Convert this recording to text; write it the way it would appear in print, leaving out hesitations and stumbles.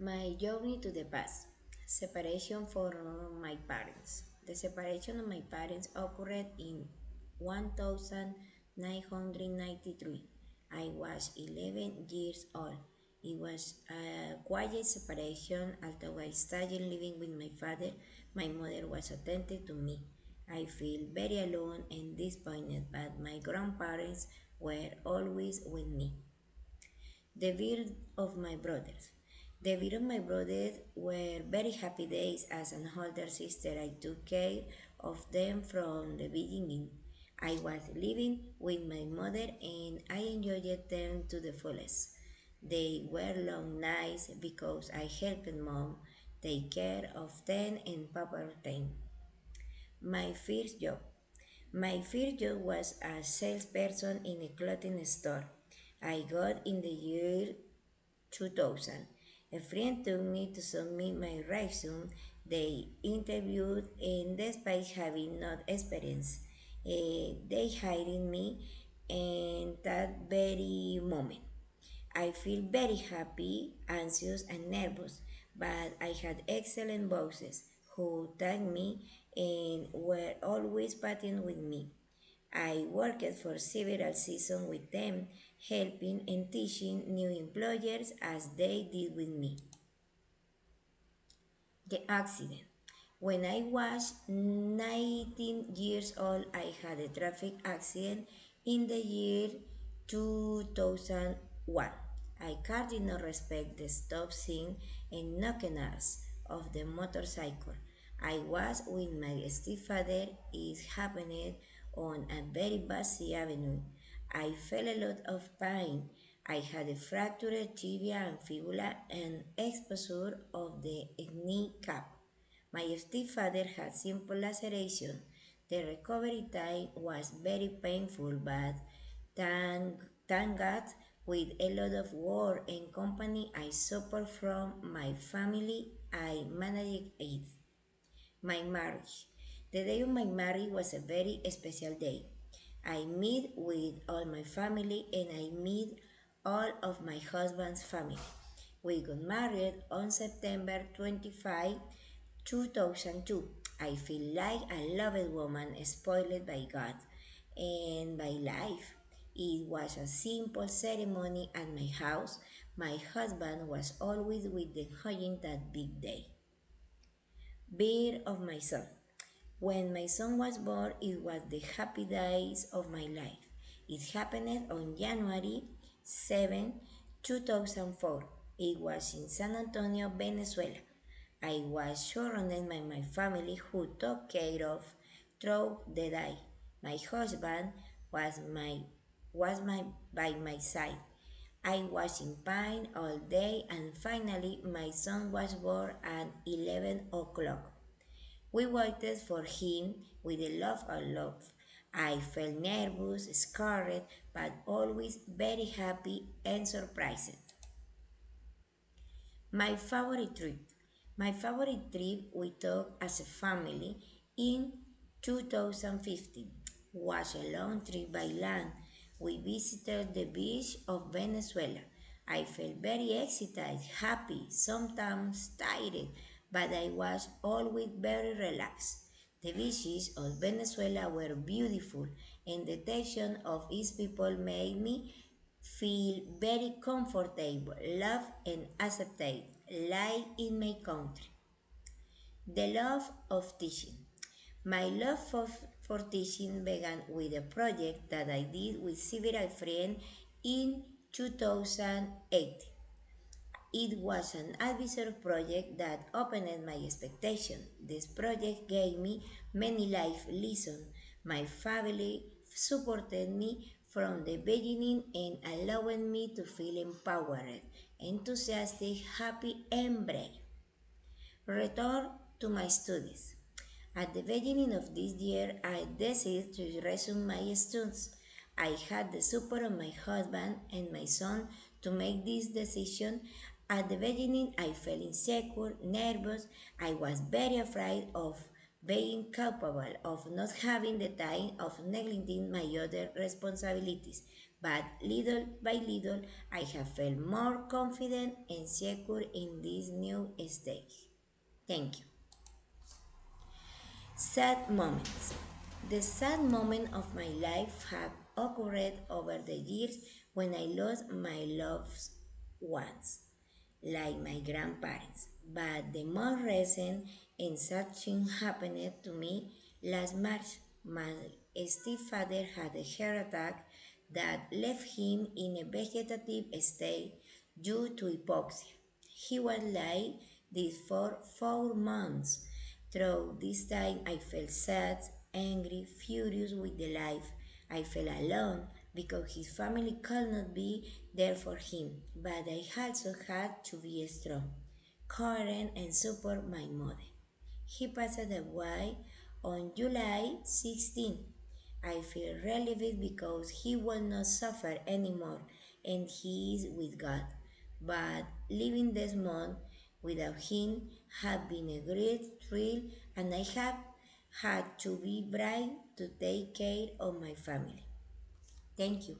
My journey to the past. Separation from my parents. The separation of my parents occurred in 1993. I was 11 years old. It was a quiet separation although I started living with my father. My mother was attentive to me. I feel very alone and disappointed, but my grandparents were always with me. The birth of my brothers. The birth of my brothers were very happy days. As an older sister, I took care of them from the beginning. I was living with my mother and I enjoyed them to the fullest. They were long nights because I helped mom take care of them and papa them. My first job. My first job was a salesperson in a clothing store. I got in the year 2000. A friend took me to submit my resume. They interviewed, and despite having not experience, they hired me in that very moment. I feel very happy, anxious, and nervous, but I had excellent bosses who thanked me and were always patient with me. I worked for several seasons with them, helping and teaching new employers as they did with me. The accident. When I was 19 years old, I had a traffic accident in the year 2001. I car did not respect the stop sign and knocked us off the motorcycle. I was with my stepfather. It happened on a very busy avenue. I felt a lot of pain. I had a fractured tibia and fibula and exposure of the knee cap. My stepfather had simple laceration. The recovery time was very painful, but thank, thank God, with a lot of work and company I suffered from my family, I managed it. My marriage. The day of my marriage was a very special day. I meet with all my family and I meet all of my husband's family. We got married on September 25, 2002. I feel like a loved woman spoiled by God and by life. It was a simple ceremony at my house. My husband was always with the enjoying that big day. Birth of my son. When my son was born, it was the happy days of my life. It happened on January 7, 2004. It was in San Antonio, Venezuela. I was surrounded by my family who took care of through the day. My husband was my was my by my side. I was in pain all day and finally my son was born at 11 o'clock. We waited for him with a lot of love. I felt nervous, scared, but always very happy and surprised. My favorite trip. My favorite trip we took as a family in 2015 was a long trip by land. We visited the beach of Venezuela. I felt very excited, happy, sometimes tired, but I was always very relaxed. The beaches of Venezuela were beautiful, and the tension of its people made me feel very comfortable, loved, and accepted, like in my country. The love of teaching. My love for teaching began with a project that I did with several friends in 2008. It was an advisor project that opened my expectation. This project gave me many life lessons. My family supported me from the beginning and allowed me to feel empowered, enthusiastic, happy, and brave. Return to my studies. At the beginning of this year, I decided to resume my studies. I had the support of my husband and my son to make this decision. At the beginning, I felt insecure, nervous. I was very afraid of being capable of not having the time of neglecting my other responsibilities. But little by little, I have felt more confident and secure in this new stage. Thank you. Sad moments. The sad moment of my life have occurred over the years when I lost my loved ones, like my grandparents. But the most recent and sad thing happened to me last March. My stepfather had a heart attack that left him in a vegetative state due to hypoxia. He was like this for 4 months. Through this time, I felt sad, angry, furious with the life. I felt alone because his family could not be there for him, but I also had to be strong, coherent, and support my mother. He passed away on July 16. I feel relieved because he will not suffer anymore and he is with God. But living this month without him have been a great thrill and I have had to be brave to take care of my family. Thank you.